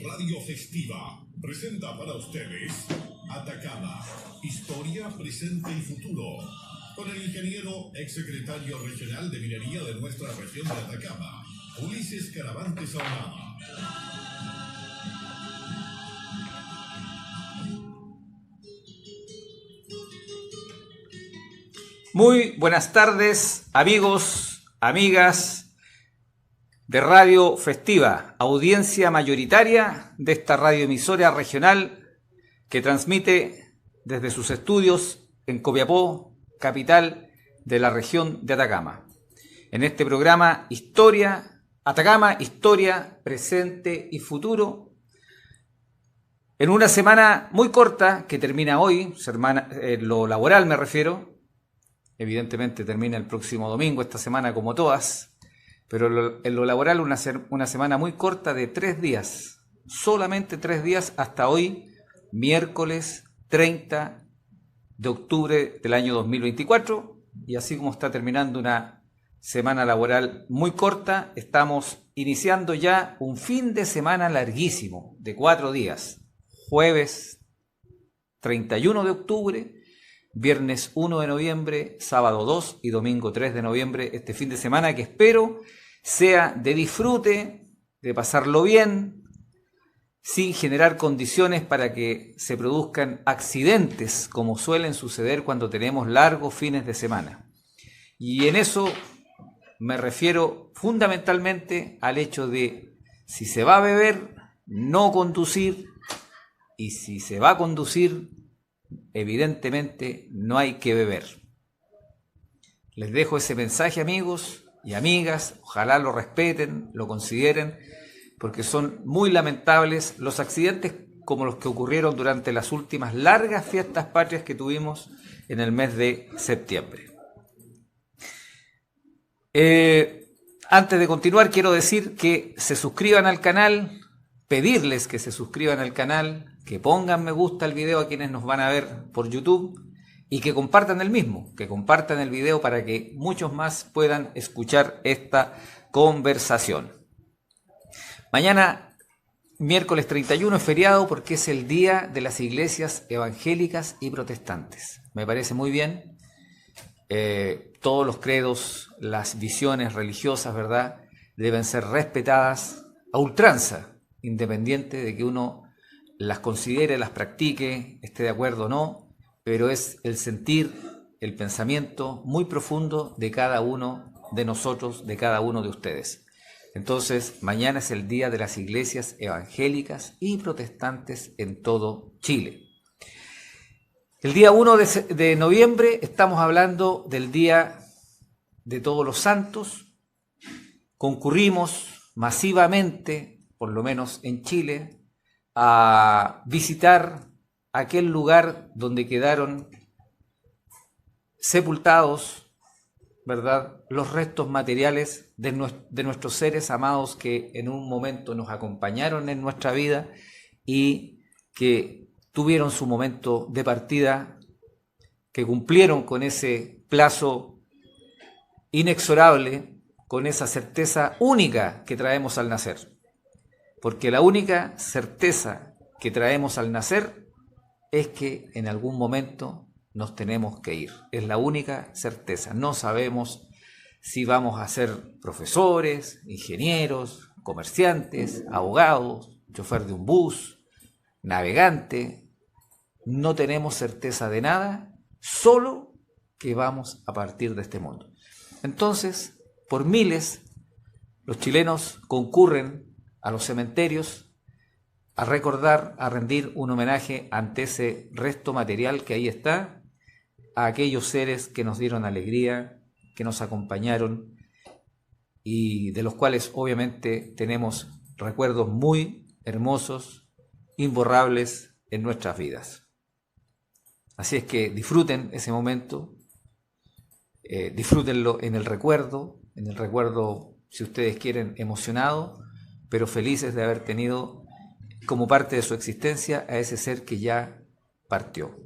Radio Festiva presenta para ustedes Atacama, historia, presente y futuro, con el ingeniero exsecretario regional de minería de nuestra región de Atacama, Ulises Caravantes Ahumada. Muy buenas tardes, amigos, amigas de Radio Festiva, audiencia mayoritaria de esta radioemisora regional que transmite desde sus estudios en Copiapó, capital de la región de Atacama. En este programa Atacama, historia, presente y futuro, en una semana muy corta que termina hoy, lo laboral me refiero. Evidentemente termina el próximo domingo, esta semana como todas, pero en lo laboral una semana muy corta de 3 días, solamente 3 días hasta hoy, miércoles 30 de octubre del año 2024, y así como está terminando una semana laboral muy corta, estamos iniciando ya un fin de semana larguísimo de 4 días, jueves 31 de octubre, viernes 1 de noviembre, sábado 2 y domingo 3 de noviembre, este fin de semana que espero sea de disfrute, de pasarlo bien, sin generar condiciones para que se produzcan accidentes como suelen suceder cuando tenemos largos fines de semana. Y en eso me refiero fundamentalmente al hecho de si se va a beber, no conducir, y si se va a conducir, evidentemente no hay que beber. Les dejo ese mensaje, amigos y amigas, ojalá lo respeten, lo consideren, porque son muy lamentables los accidentes como los que ocurrieron durante las últimas largas fiestas patrias que tuvimos en el mes de septiembre. Antes de continuar, quiero decir que se suscriban al canal, pedirles que se suscriban al canal, que pongan me gusta al video a quienes nos van a ver por YouTube y que compartan el mismo, que compartan el video para que muchos más puedan escuchar esta conversación. Mañana, miércoles 31, es feriado porque es el día de las iglesias evangélicas y protestantes. Me parece muy bien. Todos los credos, las visiones religiosas, ¿verdad?, deben ser respetadas a ultranza, independiente de que uno las considere, las practique, esté de acuerdo o no, pero es el sentir, el pensamiento muy profundo de cada uno de nosotros, de cada uno de ustedes. Entonces, mañana es el día de las iglesias evangélicas y protestantes en todo Chile. El día 1 de noviembre estamos hablando del Día de Todos los Santos. Concurrimos masivamente, por lo menos en Chile, a visitar aquel lugar donde quedaron sepultados, ¿verdad?, los restos materiales de nuestros seres amados que en un momento nos acompañaron en nuestra vida y que tuvieron su momento de partida, que cumplieron con ese plazo inexorable, con esa certeza única que traemos al nacer. Porque la única certeza que traemos al nacer es que en algún momento nos tenemos que ir. Es la única certeza. No sabemos si vamos a ser profesores, ingenieros, comerciantes, abogados, chofer de un bus, navegante. No tenemos certeza de nada, solo que vamos a partir de este mundo. Entonces, por miles, los chilenos concurren a los cementerios a recordar, a rendir un homenaje ante ese resto material que ahí está, a aquellos seres que nos dieron alegría, que nos acompañaron y de los cuales obviamente tenemos recuerdos muy hermosos, imborrables en nuestras vidas. Así es que disfruten ese momento, disfrútenlo en el recuerdo, si ustedes quieren, emocionado, pero felices de haber tenido como parte de su existencia a ese ser que ya partió.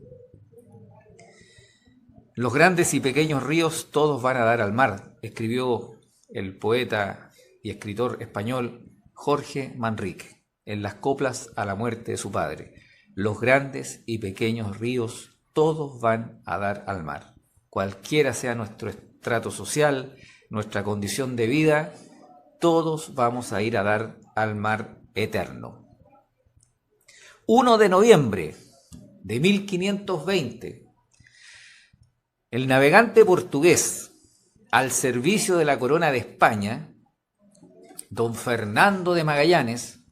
Los grandes y pequeños ríos todos van a dar al mar, escribió el poeta y escritor español Jorge Manrique. en las coplas a la muerte de su padre. Los grandes y pequeños ríos, todos van a dar al mar. Cualquiera sea nuestro estrato social, nuestra condición de vida, todos vamos a ir a dar al mar eterno. 1 de noviembre de 1520, el navegante portugués al servicio de la corona de España, don Fernando de Magallanes,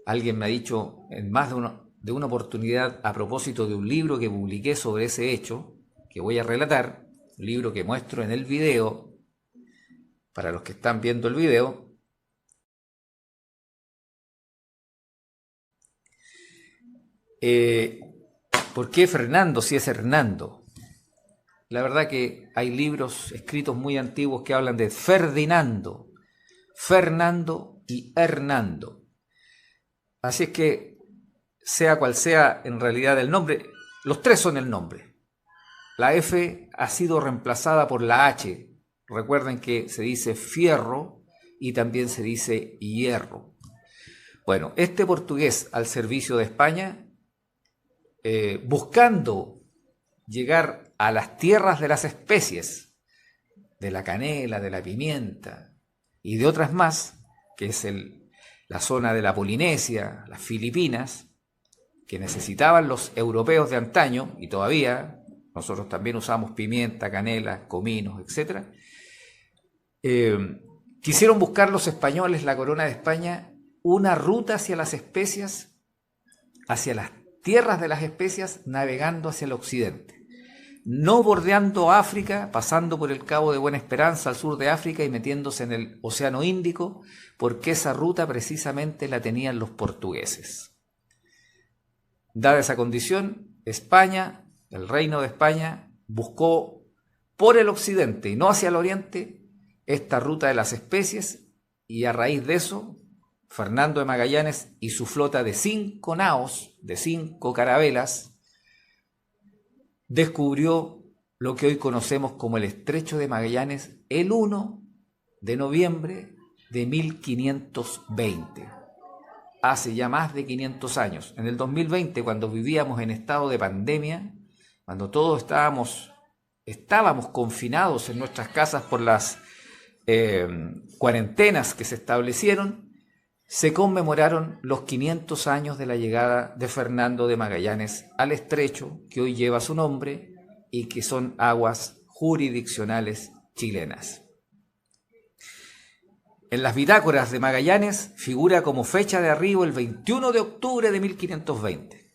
alguien me ha dicho en más de una oportunidad a propósito de un libro que publiqué sobre ese hecho, que voy a relatar, un libro que muestro en el video, para los que están viendo el video. ¿Por qué Fernando si es Hernando? La verdad que hay libros escritos muy antiguos que hablan de Ferdinando, Fernando y Hernando. Así es que, sea cual sea en realidad el nombre, los tres son el nombre. La F ha sido reemplazada por la H. Recuerden que se dice fierro y también se dice hierro. Bueno, este portugués al servicio de España, buscando llegar a las tierras de las especies, de la canela, de la pimienta y de otras más, que es la zona de la Polinesia, las Filipinas, que necesitaban los europeos de antaño, y todavía nosotros también usamos pimienta, canela, cominos, etc. Quisieron buscar los españoles, la corona de España, una ruta hacia las especias, hacia las tierras de las especias, navegando hacia el occidente. No bordeando África, pasando por el Cabo de Buena Esperanza al sur de África y metiéndose en el Océano Índico, porque esa ruta precisamente la tenían los portugueses. Dada esa condición, España, el Reino de España, buscó por el occidente y no hacia el oriente esta ruta de las especies, y a raíz de eso, Fernando de Magallanes y su flota de 5 naos, de 5 carabelas, descubrió lo que hoy conocemos como el Estrecho de Magallanes el 1 de noviembre de 1520. Hace ya más de 500 años. En el 2020, cuando vivíamos en estado de pandemia, cuando todos estábamos confinados en nuestras casas por las cuarentenas que se establecieron, se conmemoraron los 500 años de la llegada de Fernando de Magallanes al estrecho que hoy lleva su nombre y que son aguas jurisdiccionales chilenas. En las bitácoras de Magallanes figura como fecha de arribo el 21 de octubre de 1520.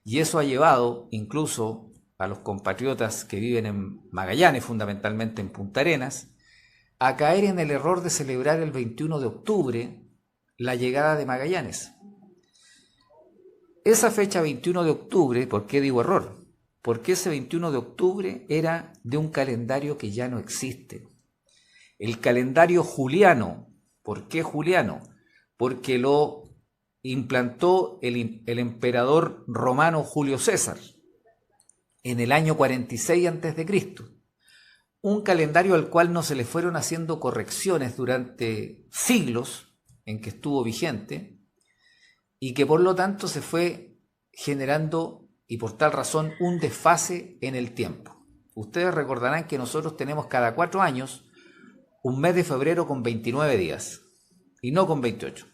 Y eso ha llevado incluso a los compatriotas que viven en Magallanes, fundamentalmente en Punta Arenas, a caer en el error de celebrar el 21 de octubre la llegada de Magallanes. Esa fecha 21 de octubre, ¿por qué digo error? Porque ese 21 de octubre era de un calendario que ya no existe. El calendario juliano. ¿Por qué juliano? Porque lo implantó el emperador romano Julio César en el año 46 a.C., un calendario al cual no se le fueron haciendo correcciones durante siglos en que estuvo vigente, y que por lo tanto se fue generando, y por tal razón, un desfase en el tiempo. Ustedes recordarán que nosotros tenemos cada 4 años un mes de febrero con 29 días, y no con 28.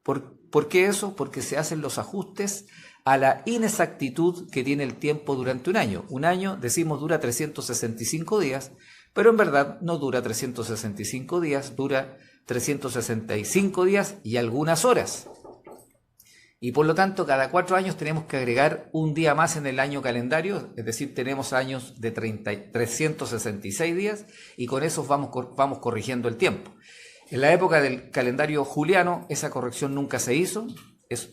¿Por qué eso? Porque se hacen los ajustes a la inexactitud que tiene el tiempo durante un año. Un año, decimos, dura 365 días, pero en verdad no dura 365 días, dura 365 días y algunas horas. Y por lo tanto, cada 4 años tenemos que agregar un día más en el año calendario, es decir, tenemos años de 366 días, y con eso vamos corrigiendo el tiempo. En la época del calendario juliano, esa corrección nunca se hizo,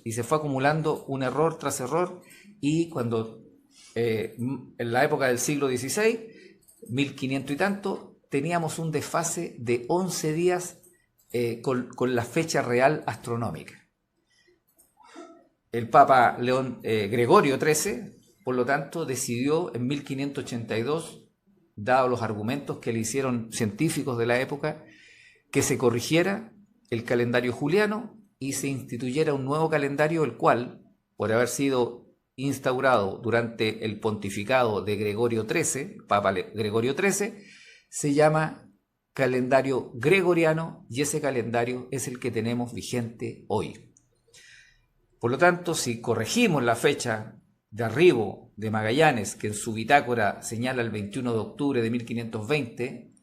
y se fue acumulando un error tras error, y cuando en la época del siglo XVI, 1500 y tanto, teníamos un desfase de 11 días con la fecha real astronómica. El Papa Gregorio XIII, por lo tanto, decidió en 1582, dado los argumentos que le hicieron científicos de la época, que se corrigiera el calendario juliano y se instituyera un nuevo calendario, el cual, por haber sido instaurado durante el pontificado de Gregorio XIII, Papa Gregorio XIII, se llama calendario gregoriano, y ese calendario es el que tenemos vigente hoy. Por lo tanto, si corregimos la fecha de arribo de Magallanes, que en su bitácora señala el 21 de octubre de 1520,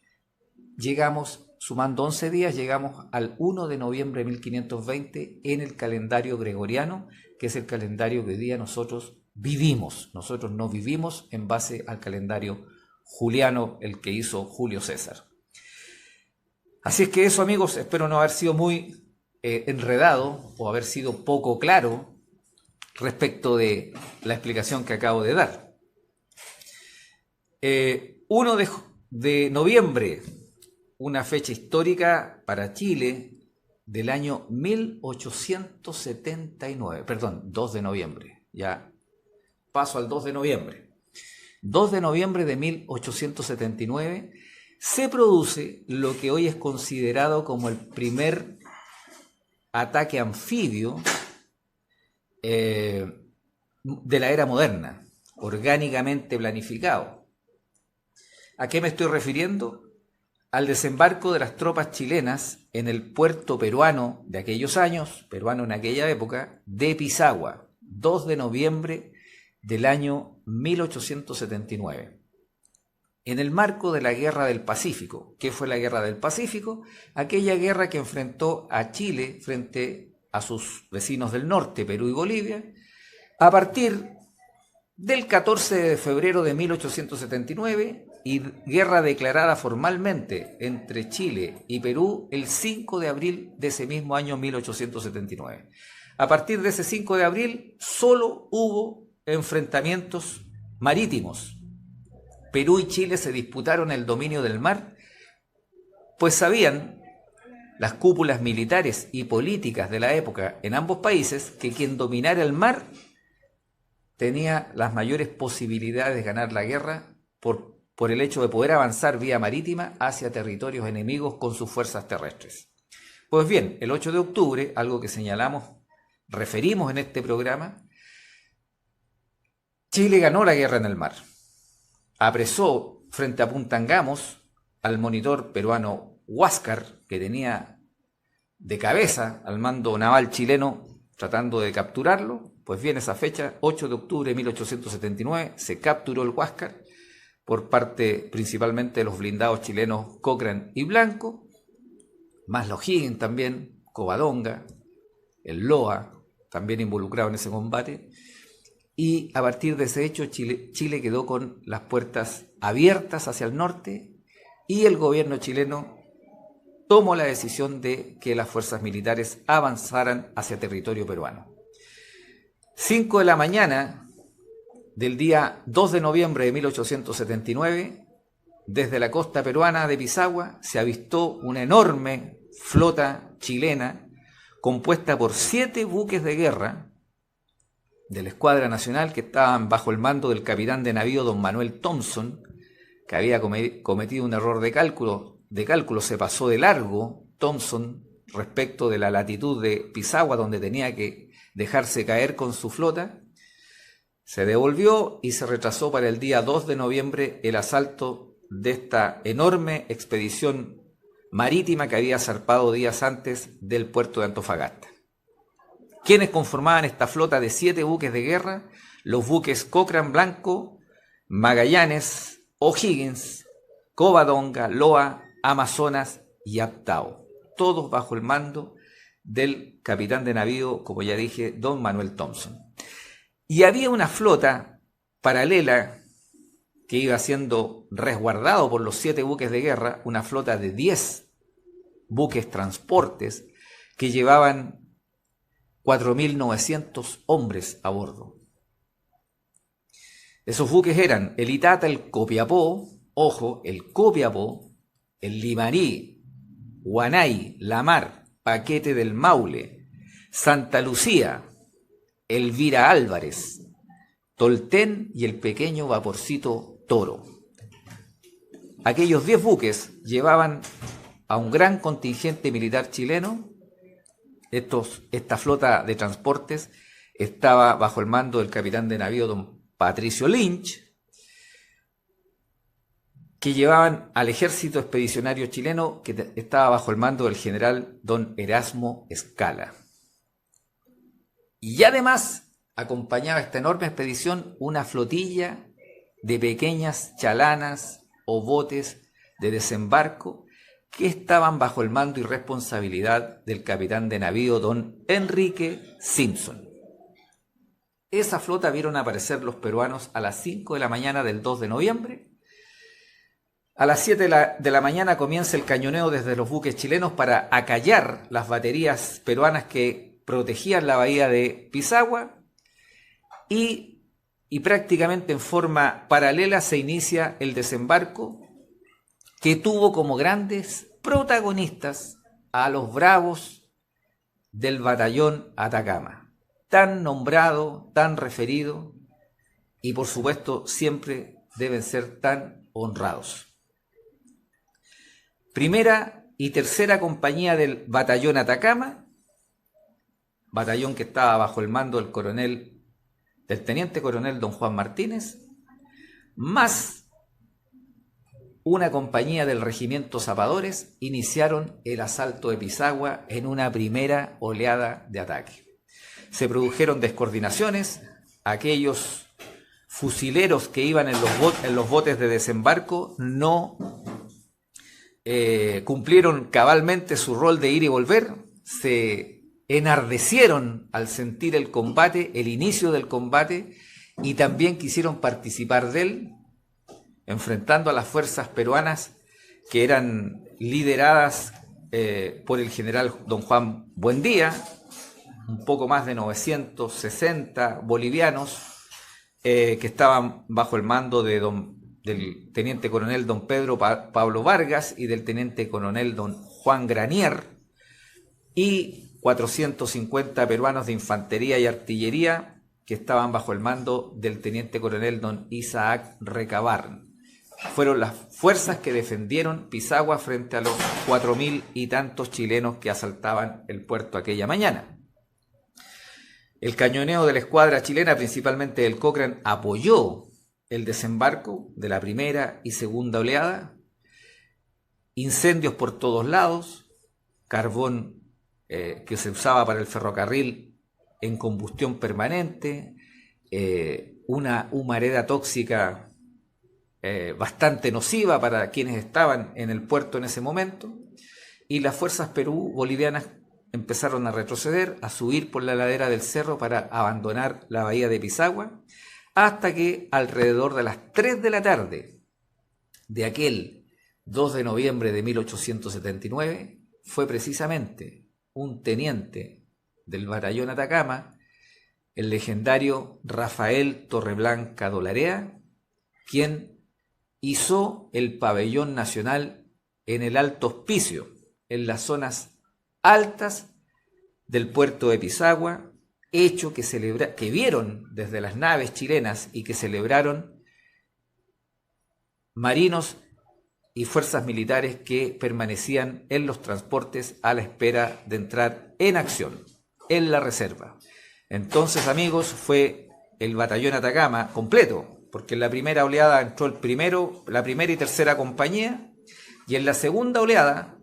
llegamos, sumando 11 días, llegamos al 1 de noviembre de 1520 en el calendario gregoriano, que es el calendario que hoy día nosotros vivimos. Nosotros no vivimos en base al calendario juliano, el que hizo Julio César. Así es que eso, amigos, espero no haber sido muy enredado o haber sido poco claro respecto de la explicación que acabo de dar. 1 de noviembre, una fecha histórica para Chile del año 1879, perdón, 2 de noviembre, ya paso al 2 de noviembre. 2 de noviembre de 1879 se produce lo que hoy es considerado como el primer ataque anfibio de la era moderna, orgánicamente planificado. ¿A qué me estoy refiriendo? Al desembarco de las tropas chilenas en el puerto peruano de aquellos años, peruano en aquella época, de Pisagua, 2 de noviembre del año 1879. En el marco de la Guerra del Pacífico. ¿Qué fue la Guerra del Pacífico? Aquella guerra que enfrentó a Chile frente a sus vecinos del norte, Perú y Bolivia, a partir del 14 de febrero de 1879 y guerra declarada formalmente entre Chile y Perú el 5 de abril de ese mismo año 1879. A partir de ese 5 de abril solo hubo enfrentamientos marítimos. Perú y Chile se disputaron el dominio del mar, pues sabían las cúpulas militares y políticas de la época en ambos países que quien dominara el mar tenía las mayores posibilidades de ganar la guerra por el hecho de poder avanzar vía marítima hacia territorios enemigos con sus fuerzas terrestres. Pues bien, el 8 de octubre, algo que referimos en este programa, Chile ganó la guerra en el mar. Apresó frente a Punta Angamos al monitor peruano Huáscar, que tenía de cabeza al mando naval chileno tratando de capturarlo. Pues bien, esa fecha, 8 de octubre de 1879, se capturó el Huáscar por parte principalmente de los blindados chilenos Cochrane y Blanco, más los Higgins también, Covadonga, el Loa, también involucrado en ese combate. Y a partir de ese hecho, Chile quedó con las puertas abiertas hacia el norte y el gobierno chileno tomó la decisión de que las fuerzas militares avanzaran hacia territorio peruano. 5 de la mañana del día 2 de noviembre de 1879, desde la costa peruana de Pisagua, se avistó una enorme flota chilena compuesta por 7 buques de guerra de la Escuadra Nacional que estaban bajo el mando del capitán de navío don Manuel Thompson, que había cometido un error de cálculo, se pasó de largo Thompson respecto de la latitud de Pisagua, donde tenía que dejarse caer con su flota. Se devolvió y se retrasó para el día 2 de noviembre el asalto de esta enorme expedición marítima que había zarpado días antes del puerto de Antofagasta. ¿Quiénes conformaban esta flota de 7 buques de guerra? Los buques Cochrane, Blanco, Magallanes, O'Higgins, Covadonga, Loa, Amazonas y Aptao, todos bajo el mando del capitán de navío, como ya dije, don Manuel Thompson. Y había una flota paralela que iba siendo resguardado por los 7 buques de guerra, una flota de 10 buques transportes que llevaban 4.900 hombres a bordo. Esos buques eran el Itata, el Copiapó, ojo, el Copiapó, el Limarí, Guanay, La Mar, Paquete del Maule, Santa Lucía, Elvira Álvarez, Tolten y el pequeño vaporcito Toro. Aquellos 10 buques llevaban a un gran contingente militar chileno, esta flota de transportes estaba bajo el mando del capitán de navío don Patricio Lynch, que llevaban al ejército expedicionario chileno que estaba bajo el mando del general don Erasmo Escala. Y además acompañaba esta enorme expedición una flotilla de pequeñas chalanas o botes de desembarco que estaban bajo el mando y responsabilidad del capitán de navío don Enrique Simpson. Esa flota vieron aparecer los peruanos a las 5 de la mañana del 2 de noviembre. A las 7 de la mañana comienza el cañoneo desde los buques chilenos para acallar las baterías peruanas que protegían la bahía de Pisagua y prácticamente en forma paralela se inicia el desembarco, que tuvo como grandes protagonistas a los bravos del batallón Atacama, tan nombrado, tan referido, y por supuesto siempre deben ser tan honrados. Primera y tercera compañía del batallón Atacama, batallón que estaba bajo el mando del teniente coronel don Juan Martínez, más una compañía del regimiento Zapadores, iniciaron el asalto de Pisagua en una primera oleada de ataque. Se produjeron descoordinaciones, aquellos fusileros que iban en los botes de desembarco no cumplieron cabalmente su rol de ir y volver, se enardecieron al sentir el combate, el inicio del combate, y también quisieron participar de él, enfrentando a las fuerzas peruanas que eran lideradas por el general don Juan Buendía, un poco más de 960 bolivianos que estaban bajo el mando del teniente coronel don Pedro Pablo Vargas y del teniente coronel don Juan Granier, y 450 peruanos de infantería y artillería que estaban bajo el mando del teniente coronel don Isaac Recabarren. Fueron las fuerzas que defendieron Pisagua frente a los 4.000 y tantos chilenos que asaltaban el puerto aquella mañana. El cañoneo de la escuadra chilena, principalmente del Cochrane, apoyó el desembarco de la primera y segunda oleada. Incendios por todos lados, carbón que se usaba para el ferrocarril en combustión permanente, una humareda tóxica bastante nociva para quienes estaban en el puerto en ese momento, y las fuerzas bolivianas empezaron a retroceder, a subir por la ladera del cerro para abandonar la bahía de Pisagua, hasta que alrededor de las 3 de la tarde de aquel 2 de noviembre de 1879 fue precisamente un teniente del batallón Atacama, el legendario Rafael Torreblanca Dolarea, quien izó el pabellón nacional en el Alto Hospicio, en las zonas altas del puerto de Pisagua, hecho que vieron desde las naves chilenas y que celebraron marinos y fuerzas militares que permanecían en los transportes a la espera de entrar en acción, en la reserva. Entonces, amigos, fue el batallón Atacama completo, porque en la primera oleada entró la primera y tercera compañía, y en la segunda oleada,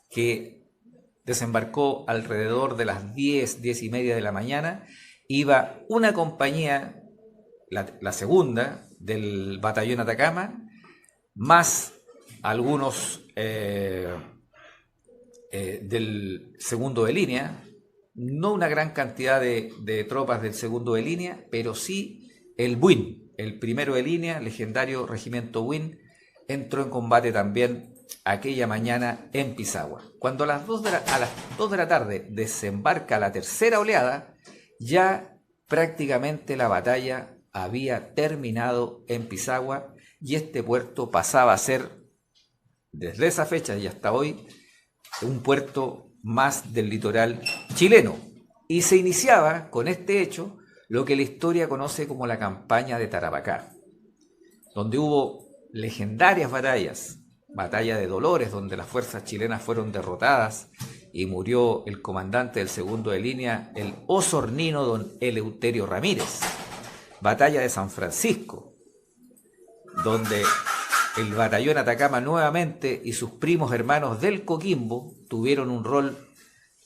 que desembarcó alrededor de las 10:30 de la mañana, iba una compañía, la segunda, del batallón Atacama, más algunos del segundo de línea, no una gran cantidad de tropas del segundo de línea, pero sí el Buin, el primero de línea, legendario regimiento Buin, entró en combate también aquella mañana en Pisagua. Cuando a las 2 de la tarde desembarca la tercera oleada, ya prácticamente la batalla había terminado en Pisagua y este puerto pasaba a ser, desde esa fecha y hasta hoy, un puerto más del litoral chileno. Y se iniciaba con este hecho lo que la historia conoce como la campaña de Tarapacá, donde hubo legendarias batallas, batalla de Dolores, donde las fuerzas chilenas fueron derrotadas y murió el comandante del segundo de línea, el osornino don Eleuterio Ramírez. Batalla de San Francisco, donde el batallón Atacama nuevamente y sus primos hermanos del Coquimbo tuvieron un rol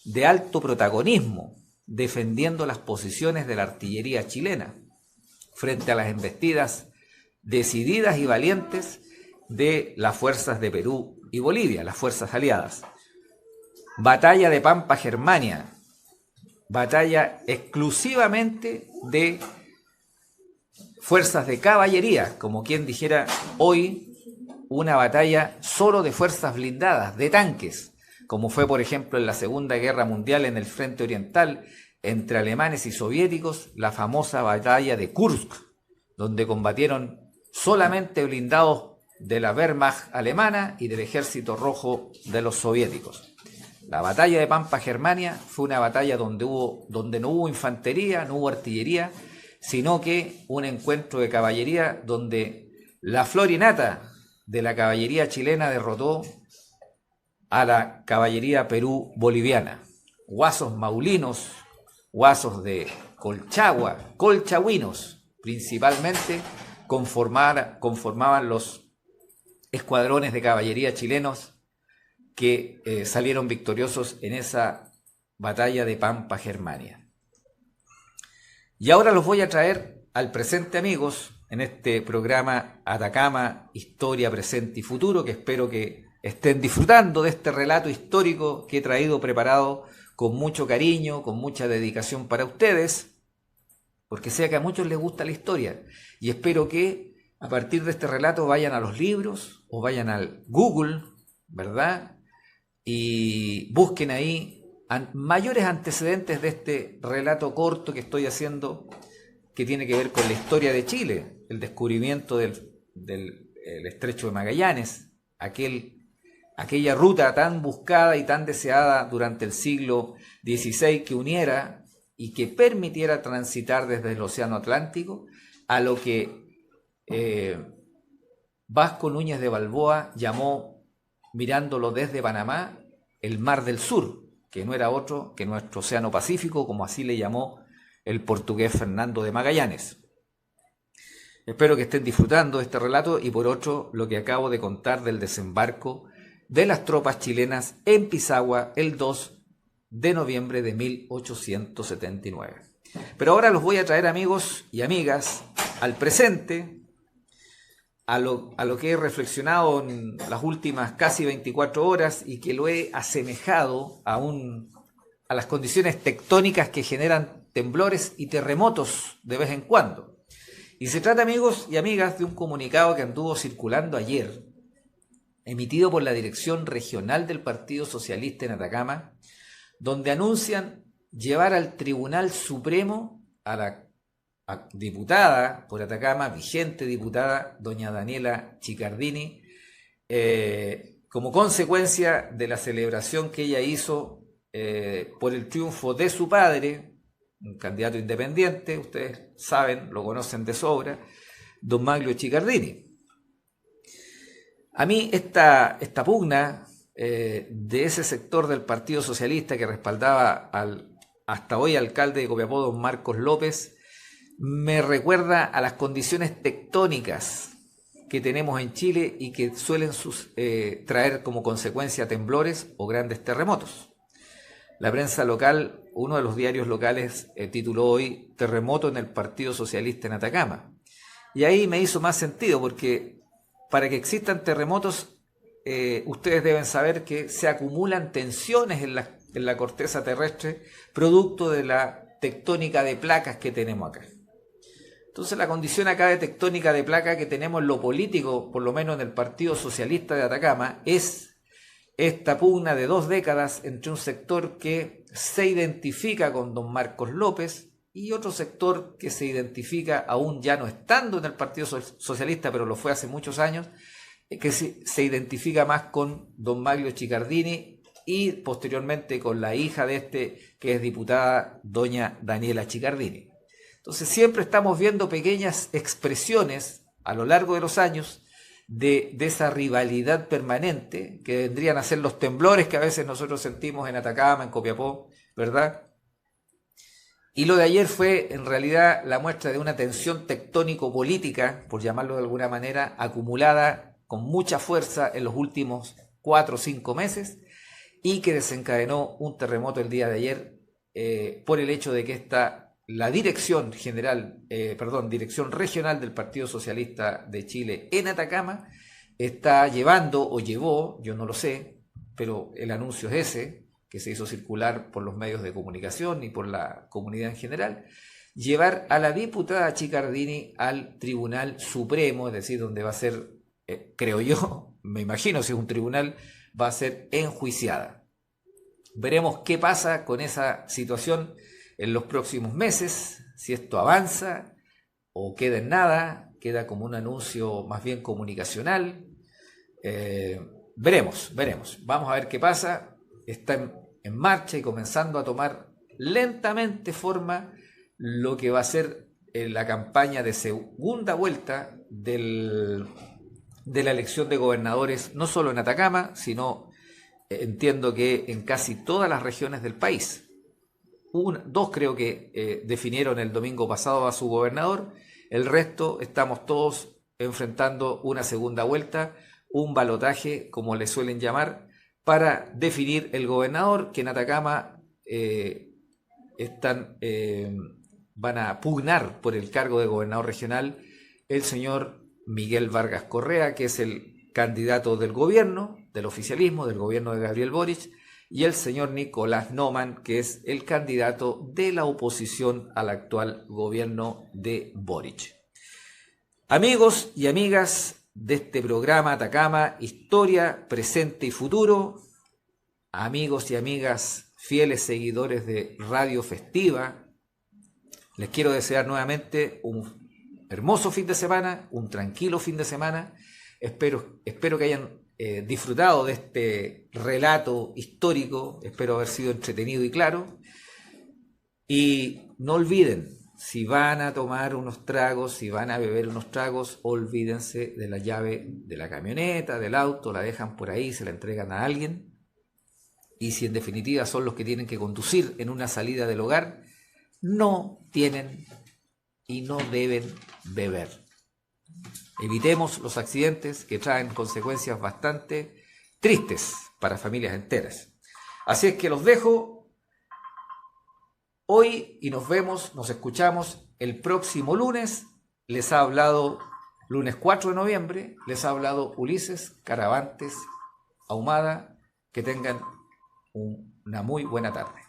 de alto protagonismo defendiendo las posiciones de la artillería chilena frente a las embestidas decididas y valientes de las fuerzas de Perú y Bolivia, las fuerzas aliadas. Batalla de Pampa Germania, batalla exclusivamente de fuerzas de caballería, como quien dijera hoy una batalla solo de fuerzas blindadas, de tanques, como fue por ejemplo en la Segunda Guerra Mundial en el frente oriental entre alemanes y soviéticos, la famosa batalla de Kursk, donde combatieron solamente blindados de la Wehrmacht alemana y del Ejército Rojo de los soviéticos. La batalla de Pampa Germania fue una batalla donde no hubo infantería, no hubo artillería, sino que un encuentro de caballería donde la florinata de la caballería chilena derrotó a la caballería Perú-boliviana. Guasos maulinos, guasos de Colchagua, colchagüinos, principalmente conformaban los escuadrones de caballería chilenos que salieron victoriosos en esa batalla de Pampa Germania. Y ahora los voy a traer al presente, amigos, en este programa Atacama, Historia, Presente y Futuro, que espero que estén disfrutando de este relato histórico que he traído preparado con mucho cariño, con mucha dedicación para ustedes, porque sé que a muchos les gusta la historia, y espero que a partir de este relato vayan a los libros o vayan al Google, ¿verdad? Y busquen ahí mayores antecedentes de este relato corto que estoy haciendo, que tiene que ver con la historia de Chile, el descubrimiento del Estrecho de Magallanes, aquella ruta tan buscada y tan deseada durante el siglo XVI que uniera y que permitiera transitar desde el Océano Atlántico a lo que Vasco Núñez de Balboa llamó, mirándolo desde Panamá, el Mar del Sur, que no era otro que nuestro Océano Pacífico, como así le llamó el portugués Fernando de Magallanes. Espero que estén disfrutando de este relato y por otro lo que acabo de contar del desembarco de las tropas chilenas en Pisagua el 2 de noviembre de 1879. Pero ahora los voy a traer, amigos y amigas, al presente, a lo que he reflexionado en las últimas casi 24 horas y que lo he asemejado a las condiciones tectónicas que generan temblores y terremotos de vez en cuando. Y se trata, amigos y amigas, de un comunicado que anduvo circulando ayer, emitido por la Dirección Regional del Partido Socialista en Atacama, donde anuncian llevar al Tribunal Supremo a la diputada por Atacama, vigente diputada, doña Daniela Chicardini, como consecuencia de la celebración que ella hizo por el triunfo de su padre, un candidato independiente, ustedes saben, lo conocen de sobra, don Maglio Chicardini. A mí esta pugna de ese sector del Partido Socialista que respaldaba al hasta hoy alcalde de Copiapó, don Marcos López, me recuerda a las condiciones tectónicas que tenemos en Chile y que suelen traer como consecuencia temblores o grandes terremotos. La prensa local, uno de los diarios locales, tituló hoy "Terremoto en el Partido Socialista en Atacama". Y ahí me hizo más sentido, porque para que existan terremotos, ustedes deben saber que se acumulan tensiones en la corteza terrestre, producto de la tectónica de placas que tenemos acá. Entonces la condición acá de tectónica de placa que tenemos en lo político, por lo menos en el Partido Socialista de Atacama, es esta pugna de 2 décadas entre un sector que se identifica con don Marcos López y otro sector que se identifica, aún ya no estando en el Partido Socialista, pero lo fue hace muchos años, que se identifica más con don Maglio Chicardini y posteriormente con la hija de este, que es diputada, doña Daniela Chicardini. Entonces siempre estamos viendo pequeñas expresiones a lo largo de los años de esa rivalidad permanente que vendrían a ser los temblores que a veces nosotros sentimos en Atacama, en Copiapó, ¿verdad? Y lo de ayer fue en realidad la muestra de una tensión tectónico-política, por llamarlo de alguna manera, acumulada con mucha fuerza en los últimos 4 o 5 meses y que desencadenó un terremoto el día de ayer por el hecho de que la dirección regional del Partido Socialista de Chile en Atacama está llevando o llevó, yo no lo sé, pero el anuncio es ese, que se hizo circular por los medios de comunicación y por la comunidad en general, llevar a la diputada Chicardini al Tribunal Supremo, es decir, donde va a ser, creo yo, me imagino si es un tribunal, va a ser enjuiciada. Veremos qué pasa con esa situación en los próximos meses, si esto avanza o queda en nada, queda como un anuncio más bien comunicacional. Veremos. Vamos a ver qué pasa. Está en marcha y comenzando a tomar lentamente forma lo que va a ser la campaña de segunda vuelta de la elección de gobernadores, no solo en Atacama, sino entiendo que en casi todas las regiones del país. 2 creo que definieron el domingo pasado a su gobernador, el resto estamos todos enfrentando una segunda vuelta, un balotaje, como le suelen llamar, para definir el gobernador, que en Atacama van a pugnar por el cargo de gobernador regional el señor Miguel Vargas Correa, que es el candidato del gobierno, del oficialismo, del gobierno de Gabriel Boric, y el señor Nicolás Noman, que es el candidato de la oposición al actual gobierno de Boric. Amigos y amigas de este programa Atacama, Historia, Presente y Futuro, amigos y amigas fieles seguidores de Radio Festiva, les quiero desear nuevamente un hermoso fin de semana, un tranquilo fin de semana. Espero que hayan disfrutado de este relato histórico, espero haber sido entretenido y claro. Y no olviden, si van a tomar unos tragos, si van a beber unos tragos, olvídense de la llave de la camioneta, del auto, la dejan por ahí, se la entregan a alguien. Y si en definitiva son los que tienen que conducir en una salida del hogar, no tienen y no deben beber. Evitemos los accidentes que traen consecuencias bastante tristes para familias enteras. Así es que los dejo hoy y nos escuchamos el próximo lunes. Les ha hablado, lunes 4 de noviembre, les ha hablado Ulises Caravantes Ahumada. Que tengan una muy buena tarde.